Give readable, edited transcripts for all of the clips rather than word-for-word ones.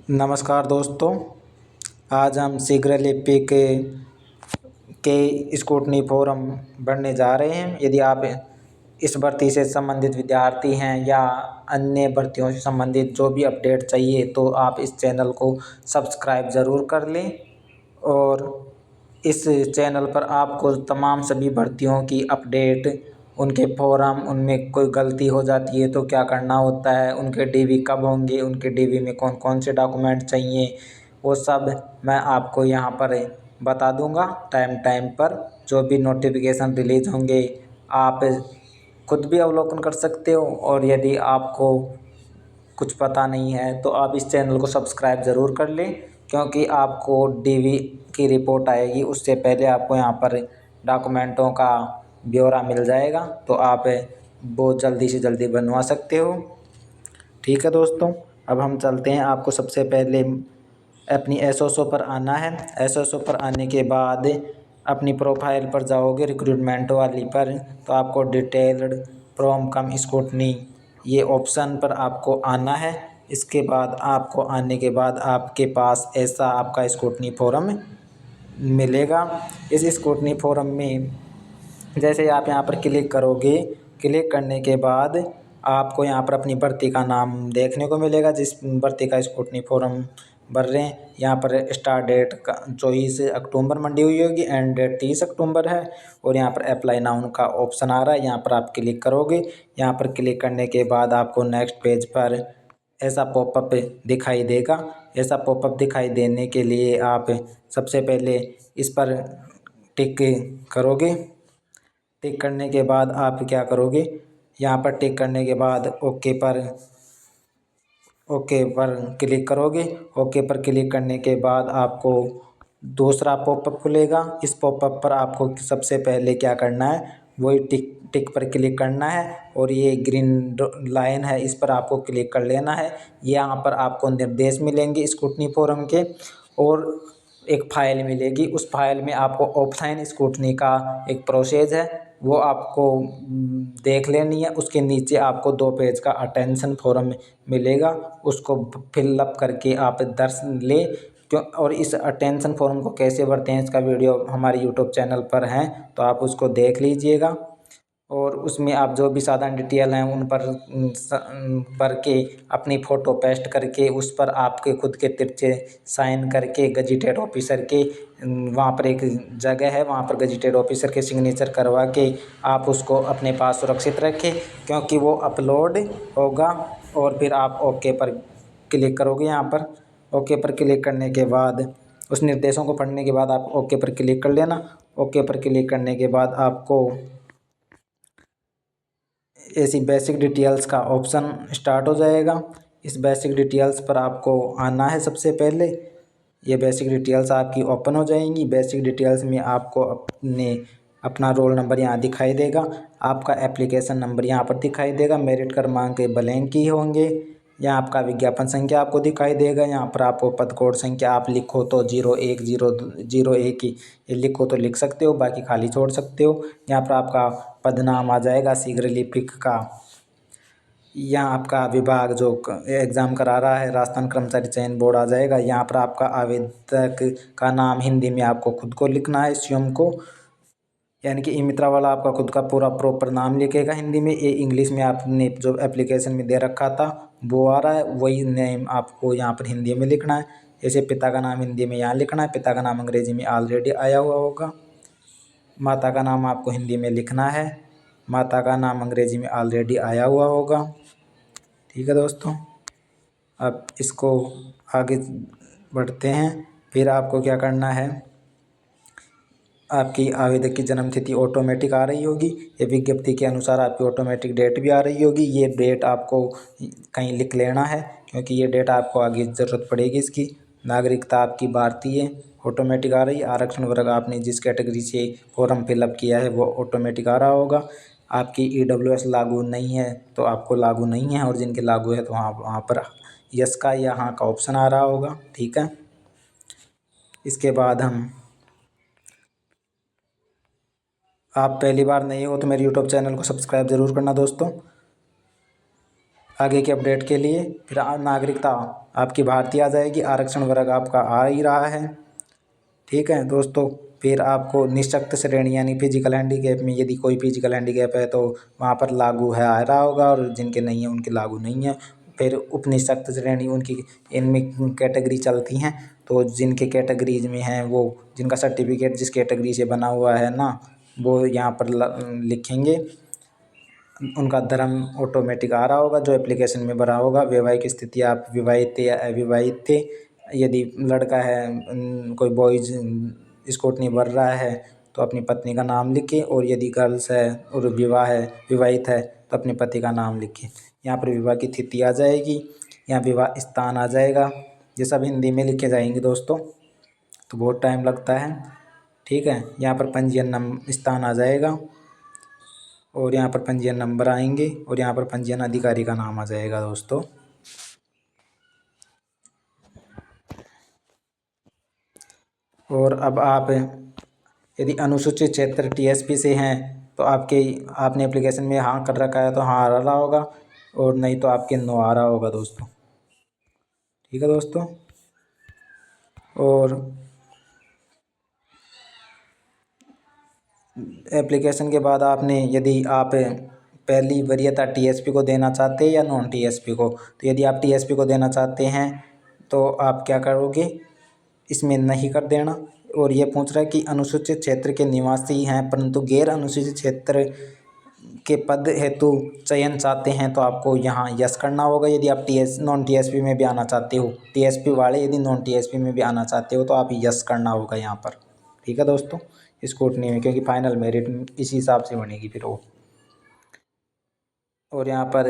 नमस्कार दोस्तों। आज हम शीघ्र लिपि के स्क्रूटनी फोरम भरने जा रहे हैं। यदि आप इस भर्ती से संबंधित विद्यार्थी हैं या अन्य भर्तियों से संबंधित जो भी अपडेट चाहिए तो आप इस चैनल को सब्सक्राइब ज़रूर कर लें। और इस चैनल पर आपको तमाम सभी भर्तियों की अपडेट, उनके फॉर्म, उनमें कोई गलती हो जाती है तो क्या करना होता है, उनके डीवी कब होंगे, उनके डीवी में कौन कौन से डॉक्यूमेंट चाहिए, वो सब मैं आपको यहाँ पर बता दूंगा टाइम टाइम पर। जो भी नोटिफिकेशन रिलीज होंगे आप खुद भी अवलोकन कर सकते हो। और यदि आपको कुछ पता नहीं है तो आप इस चैनल को सब्सक्राइब ज़रूर कर लें, क्योंकि आपको डीवी की रिपोर्ट आएगी उससे पहले आपको यहाँ पर डॉक्यूमेंटों का ब्यौरा मिल जाएगा, तो आप बहुत जल्दी से जल्दी बनवा सकते हो। ठीक है दोस्तों, अब हम चलते हैं। आपको सबसे पहले अपनी एसओसो पर आना है। एसओसो पर आने के बाद अपनी प्रोफाइल पर जाओगे, रिक्रूटमेंट वाली पर, तो आपको डिटेल्ड फ्रॉम कम स्क्रूटनी ये ऑप्शन पर आपको आना है। इसके बाद आपको आने के बाद आपके पास ऐसा आपका स्क्रूटनी फॉर्म मिलेगा। इस स्क्रूटनी फॉर्म में जैसे आप यहाँ पर क्लिक करोगे, क्लिक करने के बाद आपको यहाँ पर अपनी भर्ती का नाम देखने को मिलेगा, जिस भर्ती का स्क्रूटनी फॉर्म भर रहे हैं। यहाँ पर स्टार्ट डेट का 24 अक्टूबर मंडी हुई होगी, एंड डेट 30 अक्टूबर है। और यहाँ पर अप्लाई नाउ का ऑप्शन आ रहा है, यहाँ पर आप क्लिक करोगे। यहाँ पर क्लिक करने के बाद आपको नेक्स्ट पेज पर ऐसा पॉपअप दिखाई देगा। ऐसा पॉपअप दिखाई देने के लिए आप सबसे पहले इस पर टिक करोगे। टिक करने के बाद आप क्या करोगे, यहाँ पर टिक करने के बाद ओके पर क्लिक करोगे। ओके पर क्लिक करने के बाद आपको दूसरा पॉपअप खुलेगा। इस पॉपअप पर आपको सबसे पहले क्या करना है, वही टिक टिक पर क्लिक करना है, और ये ग्रीन लाइन है इस पर आपको क्लिक कर लेना है। यहाँ पर आपको निर्देश मिलेंगे स्क्रूटनी फोरम के, और एक फ़ाइल मिलेगी। उस फाइल में आपको ऑफलाइन स्क्रूटनी का एक प्रोसेस है, वो आपको देख लेनी है। उसके नीचे आपको 2 पेज का अटेंशन फॉर्म मिलेगा, उसको फिलअप करके आप दर्ज ले। क्यों, और इस अटेंशन फॉर्म को कैसे भरते हैं इसका वीडियो हमारे यूट्यूब चैनल पर है, तो आप उसको देख लीजिएगा। और उसमें आप जो भी साधारण डिटेल हैं उन पर भर के अपनी फ़ोटो पेस्ट करके उस पर आपके खुद के तिरछे साइन करके गजेटेड ऑफिसर के वहाँ पर एक जगह है, वहाँ पर गजेटेड ऑफिसर के सिग्नेचर करवा के आप उसको अपने पास सुरक्षित रखें, क्योंकि वो अपलोड होगा। और फिर आप ओके पर क्लिक करोगे। यहाँ पर ओके पर क्लिक करने के बाद उस निर्देशों को पढ़ने के बाद आप ओके पर क्लिक कर लेना। ओके पर क्लिक करने के बाद आपको ऐसी बेसिक डिटेल्स का ऑप्शन स्टार्ट हो जाएगा। इस बेसिक डिटेल्स पर आपको आना है सबसे पहले। ये बेसिक डिटेल्स आपकी ओपन हो जाएंगी। बेसिक डिटेल्स में आपको अपना रोल नंबर यहाँ दिखाई देगा, आपका एप्लीकेशन नंबर यहाँ पर दिखाई देगा, मेरिट क्रमांक ब्लैंक ही होंगे। यहाँ आपका विज्ञापन संख्या आपको दिखाई देगा। यहाँ पर आपको पद कोड संख्या आप लिखो तो 01 ही लिखो तो लिख सकते हो, बाकी खाली छोड़ सकते हो। यहाँ पर आपका पद नाम आ जाएगा शीघ्र लिपिक का। यहाँ आपका विभाग जो एग्ज़ाम करा रहा है राजस्थान कर्मचारी चयन बोर्ड आ जाएगा। यहाँ पर आपका आवेदक का नाम हिंदी में आपको खुद को लिखना है, स्वयं को, यानी कि ई मित्रा वाला आपका खुद का पूरा प्रॉपर नाम लिखेगा हिंदी में। ये इंग्लिश में आपने जो एप्लीकेशन में दे रखा था वो आ रहा है, वही नेम आपको यहाँ पर हिंदी में लिखना है। जैसे पिता का नाम हिंदी में यहाँ लिखना है, पिता का नाम अंग्रेजी में ऑलरेडी आया हुआ होगा। माता का नाम आपको हिंदी में लिखना है, माता का नाम अंग्रेजी में ऑलरेडी आया हुआ होगा। ठीक है दोस्तों, अब इसको आगे बढ़ते हैं। फिर आपको क्या करना है, आपकी आवेदक की जन्मतिथि ऑटोमेटिक आ रही होगी। ये विज्ञप्ति के अनुसार आपकी ऑटोमेटिक डेट भी आ रही होगी। ये डेट आपको कहीं लिख लेना है, क्योंकि ये डेट आपको आगे ज़रूरत पड़ेगी इसकी। नागरिकता आपकी भारतीय ऑटोमेटिक आ रही है। आरक्षण वर्ग आपने जिस कैटेगरी से फॉर्म फिलअप किया है वो ऑटोमेटिक आ रहा होगा। आपकी ईडब्ल्यूएस लागू नहीं है तो आपको लागू नहीं है, और जिनके लागू है तो वहाँ पर यस का या हाँ का ऑप्शन आ रहा होगा। ठीक है, इसके बाद आप पहली बार नहीं हो तो मेरे यूट्यूब चैनल को सब्सक्राइब ज़रूर करना दोस्तों। आगे के अपडेट के लिए। फिर नागरिकता आपकी भारतीय आ जाएगी, आरक्षण वर्ग आपका आ ही रहा है। ठीक है दोस्तों, फिर आपको निःशक्त श्रेणी यानी फिजिकल हैंडीकैप में यदि कोई फिजिकल हैंडीकैप है तो वहाँ पर लागू है आ रहा होगा, और जिनके नहीं है उनके लागू नहीं है। फिर उपनिःशक्त श्रेणी उनकी इनमें कैटेगरी चलती हैं, तो जिनके कैटेगरीज में हैं वो जिनका सर्टिफिकेट जिस कैटेगरी से बना हुआ है ना, वो यहाँ पर लिखेंगे। उनका धर्म ऑटोमेटिक आ रहा होगा जो एप्लीकेशन में भरा होगा। वैवाहिक स्थिति आप विवाहित या अविवाहित थे, यदि लड़का है कोई बॉयज स्कूटनी भर रहा है तो अपनी पत्नी का नाम लिखे, और यदि गर्ल्स है और विवाहित है तो अपने पति का नाम लिखे। यहाँ पर विवाह की तिथि आ जाएगी, यहाँ विवाह स्थान आ जाएगा। ये सब हिंदी में लिखे जाएंगे दोस्तों, तो बहुत टाइम लगता है। ठीक है, यहाँ पर पंजीयन स्थान आ जाएगा, और यहाँ पर पंजीयन नंबर आएंगे, और यहाँ पर पंजीयन अधिकारी का नाम आ जाएगा दोस्तों। और अब आप यदि अनुसूचित क्षेत्र टीएसपी से हैं तो आपने एप्लीकेशन में हाँ कर रखा है तो हाँ आ रहा होगा, और नहीं तो आपके नो आ रहा होगा दोस्तों। ठीक है दोस्तों, और एप्लीकेशन के बाद आपने यदि आप पहली वरीयता टीएसपी को देना चाहते हैं या नॉन टीएसपी को, तो यदि आप टीएसपी को देना चाहते हैं तो आप क्या करोगे, इसमें नहीं कर देना। और ये पूछ रहा है कि अनुसूचित क्षेत्र के निवासी हैं परंतु गैर अनुसूचित क्षेत्र के पद हेतु चयन चाहते हैं तो आपको यहाँ यस करना होगा। यदि आप नॉन टीएसपी में भी आना चाहते हो, टीएसपी वाले यदि नॉन टीएसपी में भी आना चाहते हो तो आप यस करना होगा यहाँ पर। ठीक है दोस्तों, स्क्रूटनी में, क्योंकि फाइनल मेरिट इसी हिसाब से बनेगी फिर वो। और यहाँ पर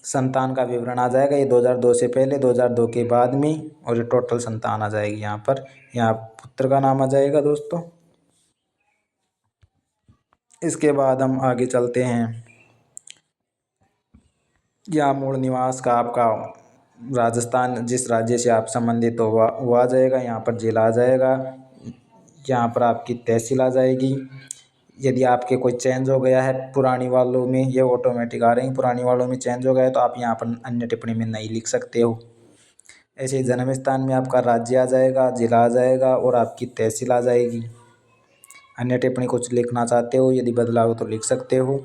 संतान का विवरण आ जाएगा, ये 2002 से पहले, 2002 के बाद में, और ये टोटल संतान आ जाएगी यहाँ पर। यहाँ पुत्र का नाम आ जाएगा दोस्तों। इसके बाद हम आगे चलते हैं। यहाँ मूल निवास का आपका राजस्थान, जिस राज्य से आप संबंधित हो वो आ जाएगा। यहाँ पर जिला आ जाएगा, यहाँ पर आपकी तहसील आ जाएगी। यदि आपके कोई चेंज हो गया है पुरानी वालों में, ये ऑटोमेटिक आ रही है, पुरानी वालों में चेंज हो गया है तो आप यहाँ पर अन्य टिप्पणी में नहीं लिख सकते हो। ऐसे ही जन्म स्थान में आपका राज्य आ जाएगा, जिला आ जाएगा, और आपकी तहसील आ जाएगी। अन्य टिप्पणी कुछ लिखना चाहते हो, यदि बदला हो तो लिख सकते हो,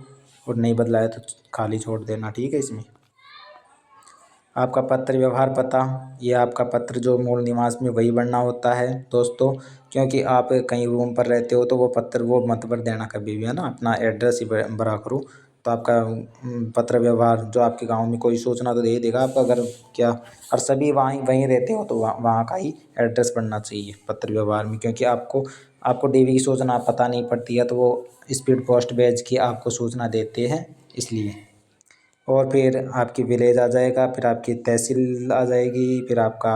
और नहीं बदला है तो खाली छोड़ देना। ठीक है, इसमें आपका पत्र व्यवहार पता, ये आपका पत्र जो मूल निवास में वही भरना होता है दोस्तों, क्योंकि आप कहीं रूम पर रहते हो तो वो पत्र वो मत भर देना कभी भी, है ना, अपना एड्रेस ही भरा करो। तो आपका पत्र व्यवहार जो आपके गांव में कोई सूचना तो दे ही देगा आपका घर क्या, और सभी वहीं रहते हो तो वहाँ का ही एड्रेस पढ़ना चाहिए पत्र व्यवहार में, क्योंकि आपको डीवी की सूचना पता नहीं पड़ती है तो वो स्पीड पोस्ट भेज के आपको सूचना देते हैं, इसलिए। और फिर आपकी विलेज आ जाएगा, फिर आपकी तहसील आ जाएगी, फिर आपका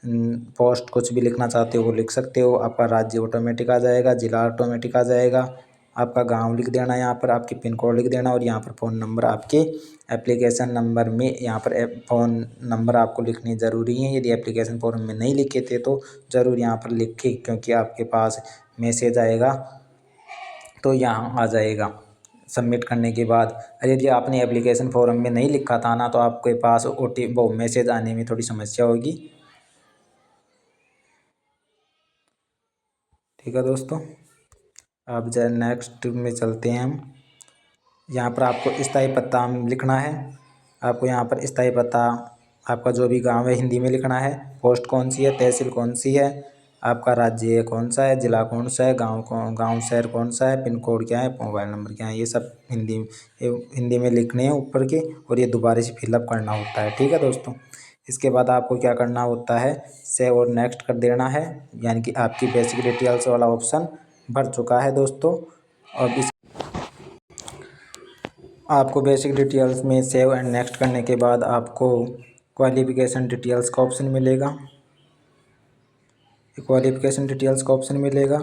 पोस्ट कुछ भी लिखना चाहते हो वो लिख सकते हो। आपका राज्य ऑटोमेटिक आ जाएगा, जिला ऑटोमेटिक आ जाएगा, आपका गांव लिख देना, यहाँ पर आपकी पिन कोड लिख देना, और यहाँ पर फ़ोन नंबर आपके एप्लीकेशन नंबर में, यहाँ पर फ़ोन नंबर आपको लिखने ज़रूरी है। यदि एप्लीकेशन फॉर्म में नहीं लिखे थे तो ज़रूर यहाँ पर लिखें, क्योंकि आपके पास मैसेज आएगा तो यहाँ आ जाएगा सबमिट करने के बाद। यदि आपने एप्लीकेशन फॉर्म में नहीं लिखा था ना तो आपके पास वो मैसेज आने में थोड़ी समस्या होगी। ठीक है दोस्तों, अब नेक्स्ट में चलते हैं हम। यहाँ पर आपको स्थायी पता लिखना है। आपको यहाँ पर स्थायी पता आपका जो भी गांव है हिंदी में लिखना है, पोस्ट कौन सी है, तहसील कौन सी है, आपका राज्य कौन सा है, जिला कौन सा है, गांव शहर कौन सा है, पिन कोड क्या है, मोबाइल नंबर क्या है, ये सब हिंदी में लिखने हैं ऊपर के, और ये दोबारा से फिलअप करना होता है। ठीक है दोस्तों, इसके बाद आपको क्या करना होता है, सेव और नेक्स्ट कर देना है, यानी कि आपकी बेसिक डिटेल्स वाला ऑप्शन भर चुका है दोस्तों। और इस आपको बेसिक डिटेल्स में सेव एंड नेक्स्ट करने के बाद आपको क्वालिफ़िकेशन डिटेल्स का ऑप्शन मिलेगा। क्वालिफ़िकेशन डिटेल्स का ऑप्शन मिलेगा,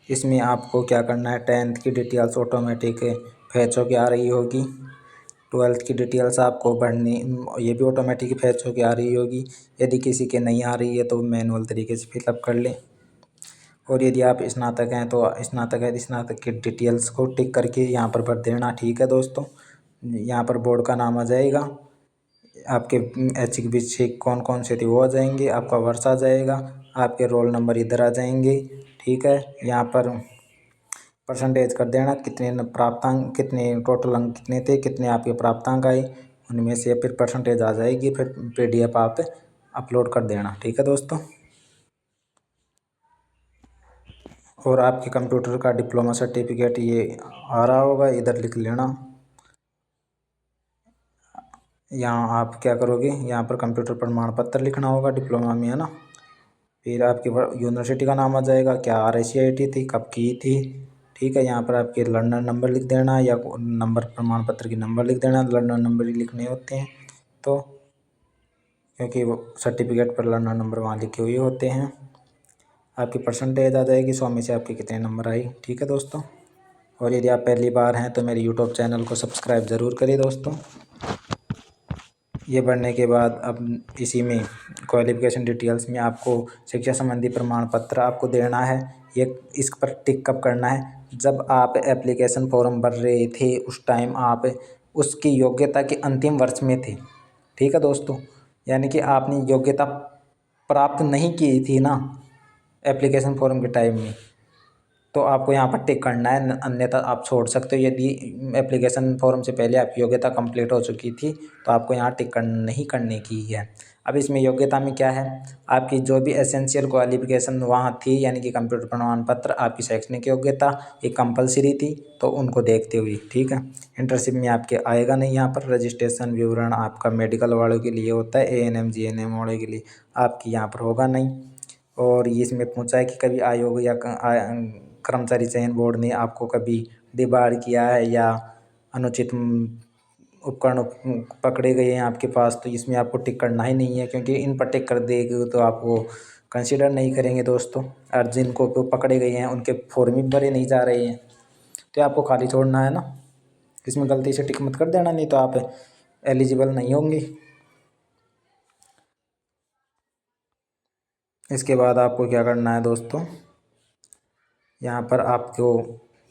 इसमें आपको क्या करना है, 10th की डिटेल्स ऑटोमेटिक फैच होके आ रही होगी, 12th की डिटेल्स आपको भरनी, ये भी ऑटोमेटिक फैच होके आ रही होगी। यदि किसी के नहीं आ रही है तो मैनुअल तरीके से फिलअप कर लें। और यदि आप स्नातक हैं तो स्नातक है, स्नातक की डिटेल्स को टिक करके यहाँ पर भर देना। ठीक है दोस्तों, यहाँ पर बोर्ड का नाम आ जाएगा, आपके एच के पीछे कौन कौन से थे वो आ जाएंगे, आपका वर्ष आ जाएगा, आपके रोल नंबर इधर आ जाएंगे। ठीक है, यहाँ पर परसेंटेज कर देना, कितने प्राप्तांक, कितने टोटल अंक कितने थे, कितने आपके प्राप्तांक आए, उनमें से फिर परसेंटेज आ जाएगी, फिर PDF आप अपलोड कर देना। ठीक है दोस्तों, और आपके कंप्यूटर का डिप्लोमा सर्टिफिकेट ये आ रहा होगा, इधर लिख लेना। यहाँ आप क्या करोगे, यहाँ पर कंप्यूटर प्रमाण पत्र लिखना होगा, डिप्लोमा में है ना। फिर आपकी यूनिवर्सिटी का नाम आ जाएगा, क्या RICIT थी, कब की थी। ठीक है, यहाँ पर आपके लर्नर नंबर लिख देना, या नंबर प्रमाण पत्र की नंबर लिख देना, लर्नर नंबर ही लिखने होते हैं तो, क्योंकि वो सर्टिफिकेट पर लर्नर नंबर वहाँ लिखे हुए होते हैं। आपकी परसेंटेज आ जाएगी, 100 में से आपके कितने नंबर आई। ठीक है दोस्तों, और यदि आप पहली बार हैं तो मेरे यूट्यूब चैनल को सब्सक्राइब ज़रूर करिए दोस्तों। ये बढ़ने के बाद अब इसी में क्वालिफ़िकेशन डिटेल्स में आपको शिक्षा संबंधी प्रमाण पत्र आपको देना है। ये इस पर टिक कब करना है, जब आप एप्लीकेशन फॉर्म भर रहे थे उस टाइम आप उसकी योग्यता के अंतिम वर्ष में थे। ठीक है दोस्तों, यानी कि आपने योग्यता प्राप्त नहीं की थी ना एप्लीकेशन फॉर्म के टाइम में, तो आपको यहाँ पर टिक करना है, अन्यथा आप छोड़ सकते हो। यदि एप्लीकेशन फॉर्म से पहले आपकी योग्यता कंप्लीट हो चुकी थी तो आपको यहाँ टिक नहीं करने की है। अब इसमें योग्यता में क्या है, आपकी जो भी एसेंशियल क्वालिफिकेशन वहाँ थी, यानी कि कंप्यूटर प्रमाण पत्र, आपकी शैक्षणिक योग्यता ये कंपलसरी थी, तो उनको देखते हुए। ठीक है, इंटर्नशिप में आपके आएगा नहीं, यहाँ पर रजिस्ट्रेशन विवरण आपका मेडिकल वालों के लिए होता है, ANM GNM वालों के लिए, आपकी यहाँ पर होगा नहीं। और ये इसमें पूछा है कि कभी आयोग या कर्मचारी चयन बोर्ड ने आपको कभी डिबार किया है या अनुचित उपकरण पकड़े गए हैं आपके पास, तो इसमें आपको टिक करना ही नहीं है, क्योंकि इन पर टिक कर देंगे तो आपको कंसिडर नहीं करेंगे दोस्तों। और जिनको पकड़े गए हैं उनके फॉर्म भी भरे नहीं जा रहे हैं, तो आपको खाली छोड़ना है ना, इसमें गलती से टिक मत कर देना, नहीं तो आप एलिजिबल नहीं होंगे। इसके बाद आपको क्या करना है दोस्तों, यहाँ पर आपको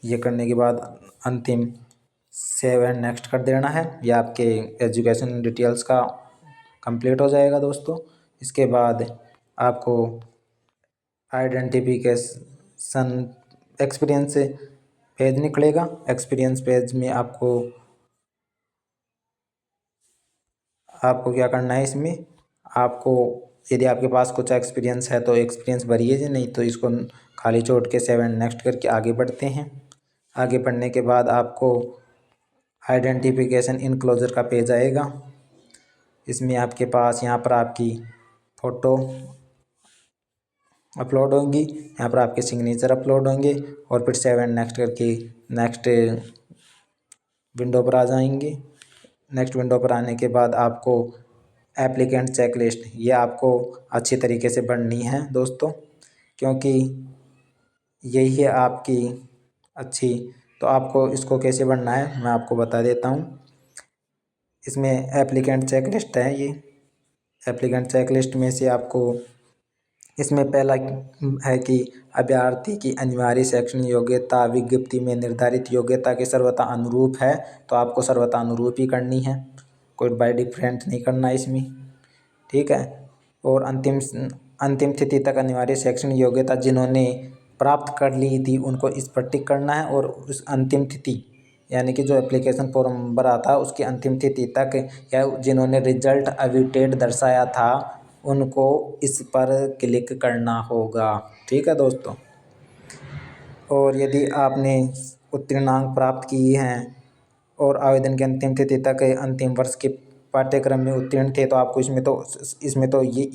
ये करने के बाद अंतिम सेव एंड नेक्स्ट कर देना है, ये आपके एजुकेशन डिटेल्स का कंप्लीट हो जाएगा दोस्तों। इसके बाद आपको आइडेंटिफिकेशन एक्सपीरियंस पेज निकलेगा, एक्सपीरियंस पेज में आपको क्या करना है, इसमें आपको यदि आपके पास कुछ एक्सपीरियंस है तो एक्सपीरियंस भरिए, नहीं तो इसको खाली छोड़ के सेव एंड नेक्स्ट करके आगे बढ़ते हैं। आगे बढ़ने के बाद आपको आइडेंटिफिकेशन इनक्लोजर का पेज आएगा, इसमें आपके पास यहाँ पर आपकी फ़ोटो अपलोड होंगी, यहाँ पर आपके सिग्नेचर अपलोड होंगे, और फिर सेव एंड नेक्स्ट करके नेक्स्ट विंडो पर आ जाएंगे। नेक्स्ट विंडो पर आने के बाद आपको एप्लीकेंट चेकलिस्ट ये आपको अच्छी तरीके से भरनी है दोस्तों, क्योंकि यही है आपकी अच्छी। तो आपको इसको कैसे भरना है मैं आपको बता देता हूँ। इसमें एप्लीकेंट चेकलिस्ट है, ये एप्लीकेंट चेकलिस्ट में से आपको इसमें पहला है कि अभ्यर्थी की अनिवार्य शैक्षणिक योग्यता विज्ञप्ति में निर्धारित योग्यता के सर्वथा अनुरूप है, तो आपको सर्वथा अनुरूप ही करनी है, कोई बाय डिफरेंट नहीं करना है इसमें। ठीक है, और अंतिम तिथि तक अनिवार्य शैक्षणिक योग्यता जिन्होंने प्राप्त कर ली थी उनको इस पर टिक करना है, और उस अंतिम तिथि यानी कि जो एप्लीकेशन फॉर्म भरा था उसकी अंतिम तिथि तक, या जिन्होंने रिजल्ट अविटेड दर्शाया था उनको इस पर क्लिक करना होगा। ठीक है दोस्तों, और यदि आपने उत्तीर्णांक प्राप्त किए हैं और आवेदन की अंतिम तिथि तक अंतिम वर्ष के पाठ्यक्रम में उत्तीर्ण थे तो आपको इसमें तो ये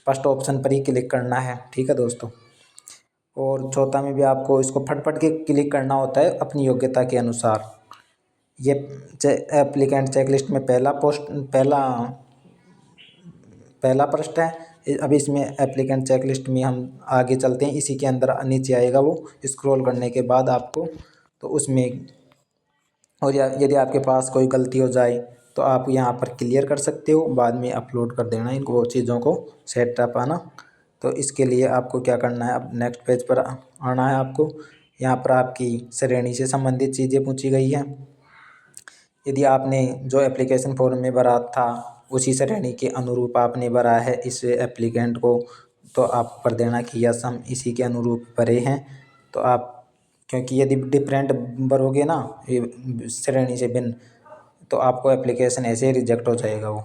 फर्स्ट ऑप्शन पर ही क्लिक करना है। ठीक है दोस्तों, और चौथा में भी आपको इसको फटफट के क्लिक करना होता है अपनी योग्यता के अनुसार। ये एप्लीकेंट चेकलिस्ट में पहला प्रश्न है। अब इसमें एप्लीकेंट चेकलिस्ट में हम आगे चलते हैं, इसी के अंदर नीचे आएगा वो स्क्रॉल करने के बाद आपको, तो उसमें और यदि आपके पास कोई गलती हो जाए तो आप यहाँ पर क्लियर कर सकते हो, बाद में अपलोड कर देना इनको वो चीज़ों को सेटअप आना। तो इसके लिए आपको क्या करना है, अब नेक्स्ट पेज पर आना है आपको। यहाँ पर आपकी श्रेणी से संबंधित चीज़ें पूछी गई हैं। यदि आपने जो एप्लीकेशन फॉर्म में भरा था उसी श्रेणी के अनुरूप आपने भरा है इस एप्लीकेंट को, तो आप भर देना कि यस हम इसी के अनुरूप भरे हैं। तो आप, क्योंकि यदि डिफरेंट भरोगे ना ये श्रेणी से भिन्न, तो आपको एप्लीकेशन ऐसे ही रिजेक्ट हो जाएगा वो।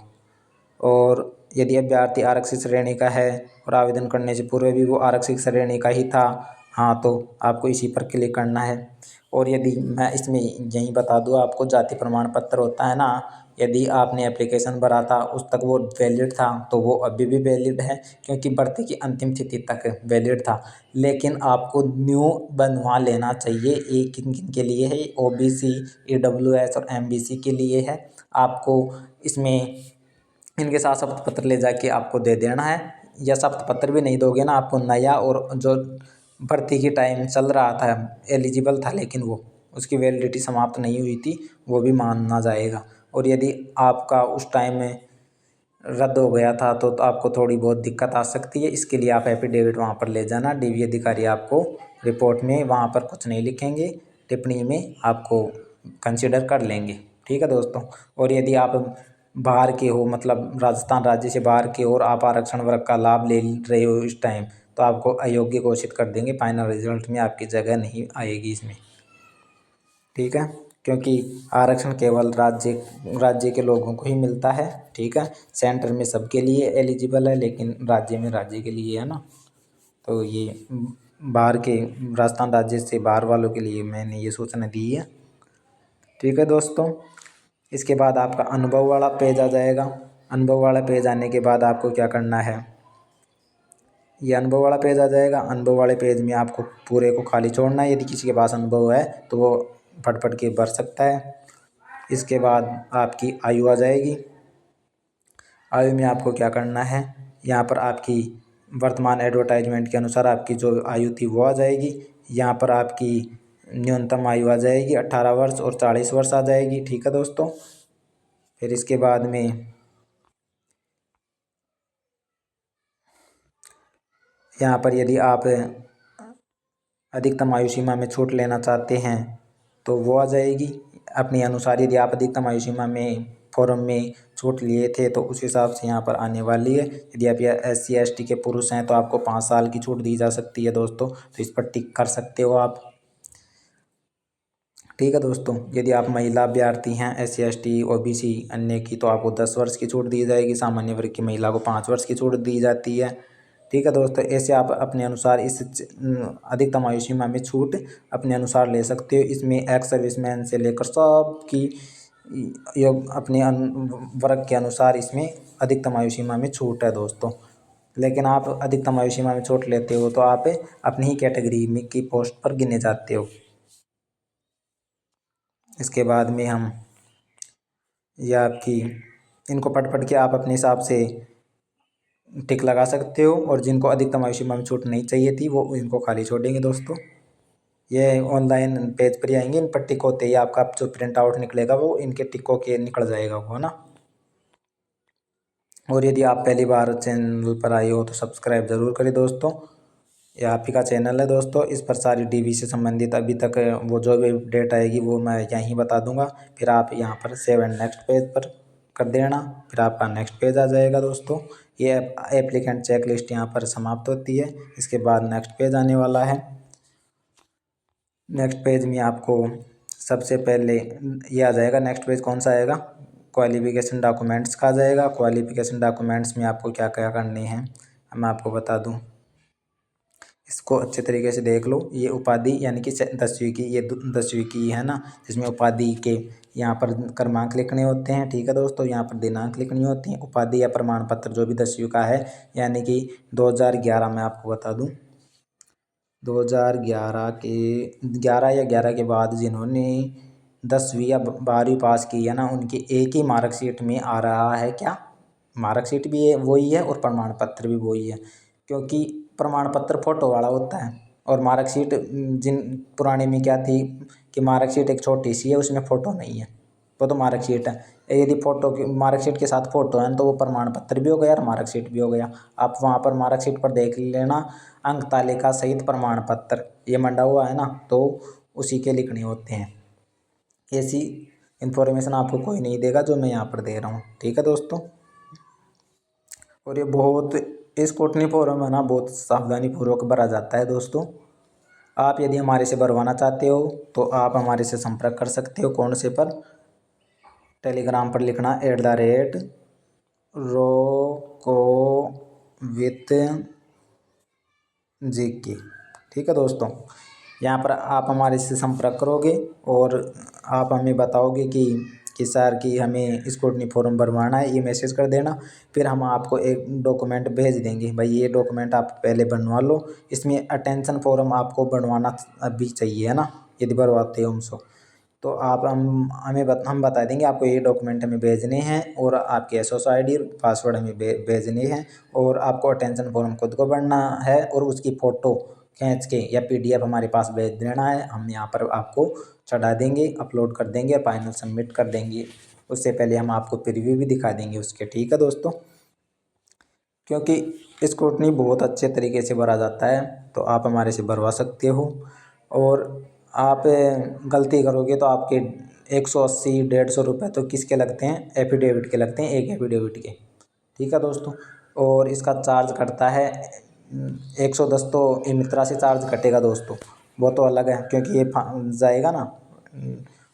और यदि अभ्यर्थी आरक्षित श्रेणी का है और आवेदन करने से पूर्व भी वो आरक्षित श्रेणी का ही था, हाँ, तो आपको इसी पर क्लिक करना है। और यदि मैं इसमें यही बता दूँ आपको, जाति प्रमाण पत्र होता है ना, यदि आपने एप्लीकेशन भरा था उस तक वो वैलिड था तो वो अभी भी वैलिड है, क्योंकि भर्ती की अंतिम तिथि तक वैलिड था। लेकिन आपको न्यू बनवा लेना चाहिए। ये किन किन के लिए है? ओबीसी, ईडब्ल्यूएस और एमबीसी के लिए है। आपको इसमें इनके साथ शपथ पत्र ले जाके आपको दे देना है, या शपथ पत्र भी नहीं दोगे ना, आपको नया और जो भर्ती की टाइम चल रहा था एलिजिबल था लेकिन वो उसकी वैलिडिटी समाप्त नहीं हुई थी, वो भी माना जाएगा। और यदि आपका उस टाइम में रद्द हो गया था तो आपको थोड़ी बहुत दिक्कत आ सकती है। इसके लिए आप एफिडेविट वहाँ पर ले जाना। डीवी अधिकारी आपको रिपोर्ट में वहाँ पर कुछ नहीं लिखेंगे, टिप्पणी में आपको कंसिडर कर लेंगे। ठीक है दोस्तों। और यदि आप बाहर के हो, मतलब राजस्थान राज्य से बाहर के हो और आप आरक्षण वर्ग का लाभ ले रहे हो इस टाइम, तो आपको अयोग्य घोषित कर देंगे। फाइनल रिजल्ट में आपकी जगह नहीं आएगी इसमें। ठीक है, क्योंकि आरक्षण केवल राज्य के लोगों को ही मिलता है। ठीक है, सेंटर में सबके लिए एलिजिबल है, लेकिन राज्य में राज्य के लिए है ना। तो ये बाहर के, राजस्थान राज्य से बाहर वालों के लिए मैंने ये सूचना दी है। ठीक है दोस्तों। इसके बाद आपका अनुभव वाला पेज आ जाएगा। अनुभव वाला पेज आने के बाद आपको क्या करना है, ये अनुभव वाला पेज आ जाएगा। अनुभव वाले पेज में आपको पूरे को खाली छोड़ना है। यदि किसी के पास अनुभव है तो वो फट फट के भर सकता है। इसके बाद आपकी आयु आ जाएगी। आयु में आपको क्या करना है, यहाँ पर आपकी वर्तमान एडवर्टाइजमेंट के अनुसार आपकी जो आयु थी वो आ जाएगी। यहाँ पर आपकी न्यूनतम आयु आ जाएगी 18 वर्ष और 40 वर्ष आ जाएगी। ठीक है दोस्तों। फिर इसके बाद में यहाँ पर यदि आप अधिकतम आयु सीमा में छूट लेना चाहते हैं तो वो आ जाएगी अपने अनुसार। यदि आप अधिकतम आयु सीमा में फॉर्म में छूट लिए थे तो उस हिसाब से यहाँ पर आने वाली है। यदि आप SC ST के पुरुष हैं तो आपको 5 साल की छूट दी जा सकती है दोस्तों, तो इस पर टिक कर सकते हो आप। ठीक है दोस्तों। यदि आप महिला अभ्यर्थी हैं SC ST OBC अन्य की, तो आपको 10 वर्ष की छूट दी जाएगी। सामान्य वर्ग की महिला को 5 वर्ष की छूट दी जाती है। ठीक है दोस्तों। ऐसे आप अपने अनुसार इस अधिकतम आयु सीमा में छूट अपने अनुसार ले सकते हो। इसमें एक्स सर्विसमैन से लेकर सब की योग अपने वर्ग के अनुसार इसमें अधिकतम आयु सीमा में छूट है दोस्तों। लेकिन आप अधिकतम आयु सीमा में छूट लेते हो तो आप अपनी ही कैटेगरी में की पोस्ट पर गिने जाते हो। इसके बाद में हम यह आपकी इनको पढ़ के आप अपने हिसाब से टिक लगा सकते हो। और जिनको अधिकतम आयु सीमा में छूट नहीं चाहिए थी वो इनको खाली छोड़ेंगे दोस्तों। ये ऑनलाइन पेज पर ही आएंगे, इन पर टिक होते ही आपका जो प्रिंट आउट निकलेगा वो इनके टिकों के निकल जाएगा वो ना। और यदि आप पहली बार चैनल पर आए हो तो सब्सक्राइब ज़रूर करें दोस्तों। यह आप ही का चैनल है दोस्तों। इस पर सारी डीवी से संबंधित अभी तक वो जो भी अपडेट आएगी वो मैं यहीं बता दूंगा। फिर आप यहाँ पर सेव एंड नेक्स्ट पेज पर कर देना, फिर आपका नेक्स्ट पेज आ जाएगा दोस्तों। ये एप्लीकेंट चेक लिस्ट यहाँ पर समाप्त होती है। इसके बाद नेक्स्ट पेज आने वाला है। नेक्स्ट पेज में आपको सबसे पहले ये आ जाएगा। नेक्स्ट पेज कौन सा आएगा, क्वालिफिकेशन डॉक्यूमेंट्स का आ जाएगा। क्वालिफिकेशन डॉक्यूमेंट्स में आपको क्या क्या करने हैं मैं आपको बता दूं। इसको अच्छे तरीके से देख लो। ये उपाधि यानी कि 10वीं की, ये 10वीं की है ना, जिसमें उपाधि के यहाँ पर क्रमांक लिखने होते हैं। ठीक है दोस्तों। यहाँ पर दिनांक लिखनी होती है। उपाधि या प्रमाण पत्र जो भी 10वीं का है, यानी कि 2011 में आपको बता दूं 2011 के 11 या 11 के बाद जिन्होंने 10वीं या 12वीं पास की है ना, उनकी एक ही मार्कशीट में आ रहा है क्या, मार्कशीट भी है वही है और प्रमाण पत्र भी वही है। क्योंकि प्रमाण पत्र फ़ोटो वाला होता है और मार्कशीट जिन पुराने में क्या थी कि मार्कशीट एक छोटी सी है, उसमें फ़ोटो नहीं है, वो तो मार्कशीट है। यदि फ़ोटो की मार्कशीट के साथ फ़ोटो है तो वो प्रमाण पत्र भी हो गया और मार्कशीट भी हो गया। आप वहाँ पर मार्कशीट पर देख लेना, अंक तालिका सहित प्रमाण पत्र ये मंडा हुआ है ना, तो उसी के लिखने होते हैं। ऐसी इन्फॉर्मेशन आपको कोई नहीं देगा जो मैं यहाँ पर दे रहा हूँ। ठीक है दोस्तों। और ये बहुत स्क्रूटनी फॉर्म है ना, बहुत सावधानी पूर्वक भरा जाता है दोस्तों। आप यदि हमारे से भरवाना चाहते हो तो आप हमारे से संपर्क कर सकते हो। कौन से पर? टेलीग्राम पर लिखना @ROCO GK। ठीक है दोस्तों, यहाँ पर आप हमारे से संपर्क करोगे और आप हमें बताओगे कि सर कि हमें स्क्रूटनी फॉर्म भरवाना है, ये मैसेज कर देना। फिर हम आपको एक डॉक्यूमेंट भेज देंगे, भाई ये डॉक्यूमेंट आप पहले बनवा लो। इसमें अटेंशन फॉर्म आपको बनवाना अभी चाहिए है ना, यदि भरवाते हो हमसे तो आप हम बता देंगे आपको ये डॉक्यूमेंट हमें भेजने हैं और आपके SSID पासवर्ड हमें भेजने हैं। और आपको अटेंशन फॉर्म खुद को भरना है और उसकी फ़ोटो खींच के या PDF हमारे पास भेज देना है। हम यहाँ पर आपको चढ़ा देंगे, अपलोड कर देंगे, फाइनल सबमिट कर देंगे। उससे पहले हम आपको प्रीव्यू भी दिखा देंगे उसके। ठीक है दोस्तों, क्योंकि स्क्रूटनी बहुत अच्छे तरीके से भरा जाता है तो आप हमारे से भरवा सकते हो। और आप गलती करोगे तो आपके 180-150 रुपये तो किसके लगते हैं? एफिडेविट के लगते हैं, एक एफिडेविट के। ठीक है दोस्तों, और इसका चार्ज कटता है 110। तो ई मित्रा से चार्ज कटेगा दोस्तों, वो तो अलग है क्योंकि ये जाएगा ना।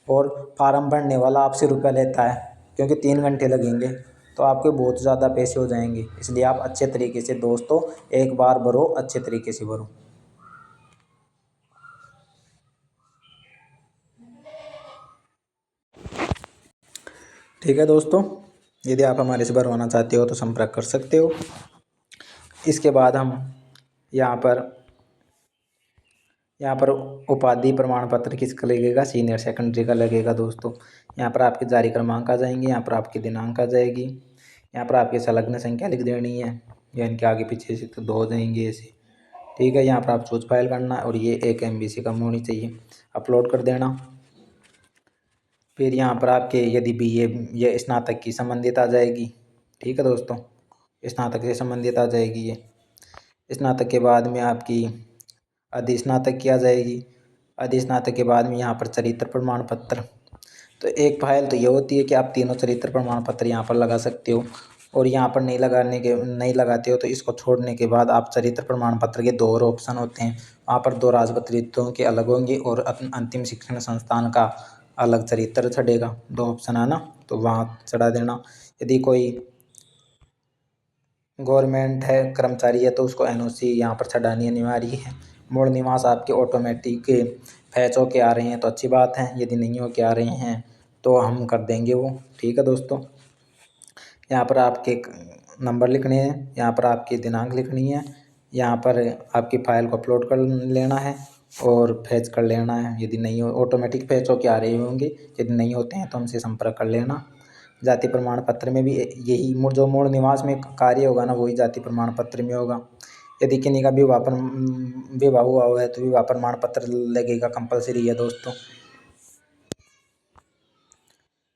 और फार्म भरने वाला आपसे रुपया लेता है क्योंकि 3 घंटे लगेंगे, तो आपके बहुत ज़्यादा पैसे हो जाएंगे। इसलिए आप अच्छे तरीके से दोस्तों एक बार भरो, अच्छे तरीके से भरो। ठीक है दोस्तों, यदि आप हमारे से भरवाना चाहते हो तो संपर्क कर सकते हो। इसके बाद हम यहाँ पर उपाधि प्रमाण पत्र किसका लगेगा? सीनियर सेकेंडरी का लगेगा दोस्तों। यहाँ पर आपके जारी क्रमांक आ जाएंगे, यहाँ पर आपकी दिनांक आ जाएगी, यहाँ पर आपकी संलग्न संख्या लिख देनी है, या इनके आगे पीछे से तो 2 हो जाएंगे ऐसे। ठीक है, यहाँ पर आप चूज फाइल करना है और ये 1 MB से कम होनी चाहिए, अपलोड कर देना। फिर यहाँ पर आपके यदि BA या स्नातक की संबंधित आ जाएगी। ठीक है दोस्तों, स्नातक से संबंधित आ जाएगी ये। स्नातक के बाद में आपकी अधिस्नातक की आ जाएगी। अधिस्नातक के बाद में यहाँ पर चरित्र प्रमाण पत्र। तो एक फाइल तो ये होती है कि आप तीनों चरित्र प्रमाण पत्र यहाँ पर लगा सकते हो, और यहाँ पर नहीं लगाते हो तो इसको छोड़ने के बाद आप चरित्र प्रमाण पत्र के 2 और ऑप्शन होते हैं। वहाँ पर 2 राजपत्रितों के अलग होंगे और अंतिम शिक्षण संस्थान का अलग चरित्र चढ़ेगा। 2 ऑप्शन है ना, तो वहाँ चढ़ा देना। यदि कोई गवर्नमेंट है, कर्मचारी है, तो उसको NOC यहाँ पर चढ़ानी अनिवार्य है। मूल निवास आपके ऑटोमेटिक फैच हो के आ रहे हैं तो अच्छी बात है, यदि नहीं हो के आ रहे हैं तो हम कर देंगे वो। ठीक है दोस्तों, यहाँ पर आपके नंबर लिखने हैं, यहाँ पर आपकी दिनांक लिखनी है, यहाँ पर आपकी फ़ाइल को अपलोड कर लेना है और फैच कर लेना है। यदि नहीं हो, ऑटोमेटिक फैच हो के आ रहे होंगे, यदि नहीं होते हैं तो हमसे संपर्क कर लेना। जाति प्रमाण पत्र में भी यही जो मूल निवास में कार्य होगा ना, वही जाति प्रमाण पत्र में होगा। यदि किन्हीं का विवाह हुआ है तो विवाह प्रमाण पत्र लगेगा, कंपलसरी है दोस्तों।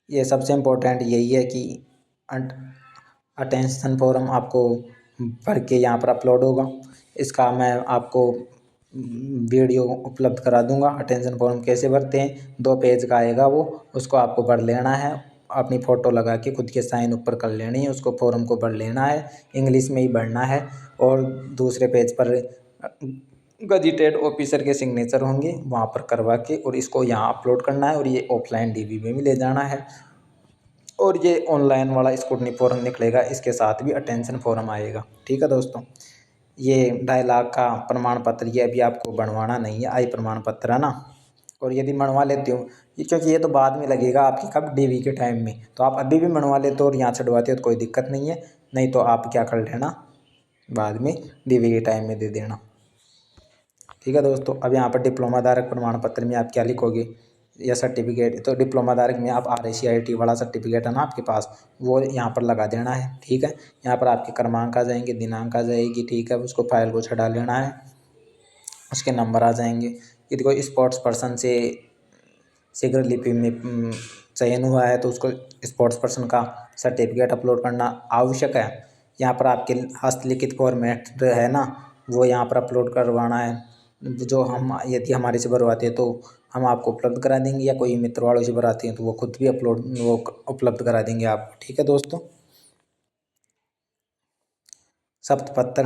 ये सबसे इम्पोर्टेंट यही है कि अटेंशन फॉर्म आपको भर के यहाँ पर अपलोड होगा। इसका मैं आपको वीडियो उपलब्ध करा दूंगा। अटेंशन फॉर्म कैसे भरते हैं, 2 पेज का आएगा वो, उसको आपको भर लेना है। अपनी फ़ोटो लगा के खुद के साइन ऊपर कर लेनी है, उसको फॉर्म को भर लेना है, इंग्लिश में ही भरना है। और दूसरे पेज पर गजिटेड ऑफिसर के सिग्नेचर होंगे, वहाँ पर करवा के और इसको यहाँ अपलोड करना है। और ये ऑफलाइन DB में भी ले जाना है। और ये ऑनलाइन वाला स्क्रूटनी फॉर्म निकलेगा, इसके साथ भी अटेंशन फॉर्म आएगा। ठीक है दोस्तों, ये 2.5 लाख का प्रमाण पत्र ये अभी आपको बनवाना नहीं है, आय प्रमाण पत्र है ना। और यदि बनवा लेते हो क्योंकि ये तो बाद में लगेगा आपकी, कब? DV के टाइम में। तो आप अभी भी बनवा लेते हो और यहाँ छुड़वाते हो तो कोई दिक्कत नहीं है, नहीं तो आप क्या कर लेना, बाद में DV के टाइम में दे देना। ठीक है दोस्तों, अब यहाँ पर डिप्लोमा धारक प्रमाण पत्र में आप क्या लिखोगे या सर्टिफिकेट, तो डिप्लोमा धारक में आप RICIT वाला सर्टिफिकेट है ना आपके पास, वो यहाँ पर लगा देना है। ठीक है, यहाँ पर आपके क्रमांक आ जाएंगे, दिनांक आ जाएगी। ठीक है, उसको फाइल को छड़ा लेना है, उसके नंबर आ जाएंगे। यदि कोई स्पोर्ट्स पर्सन से शीघ्र लिपि में चयन हुआ है तो उसको स्पोर्ट्स पर्सन का सर्टिफिकेट अपलोड करना आवश्यक है। यहाँ पर आपके हस्तलिखित फॉर्मेट है ना, वो यहाँ पर अपलोड करवाना है। जो हम यदि हमारे से भरवाते हैं तो हम आपको उपलब्ध करा देंगे, या कोई मित्र वालों से भराते हैं तो वो खुद भी वो उपलब्ध करा देंगे आपको। ठीक है दोस्तों, शपथ